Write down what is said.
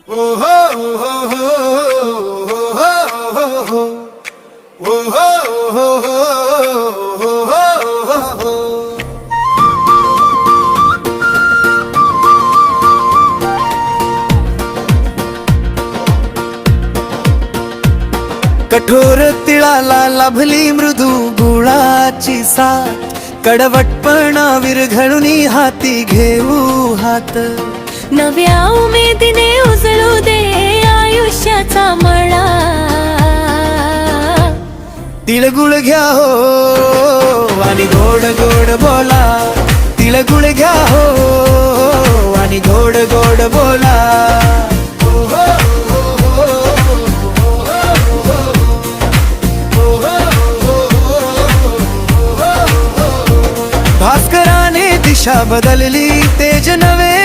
कठोर तिळाला लाभली मृदू गुळाची साथ, कडवटपणा विरघळून हाती घेऊ हात. नव्या उमेदीने उजळू दे आयुष्याचा मळा. तिळगुळ घ्या हो आणि गोड गोड बोला, तिळगुळ घ्या हो आणि गोड गोड बोला. भास्कराने दिशा बदलली, तेज नवे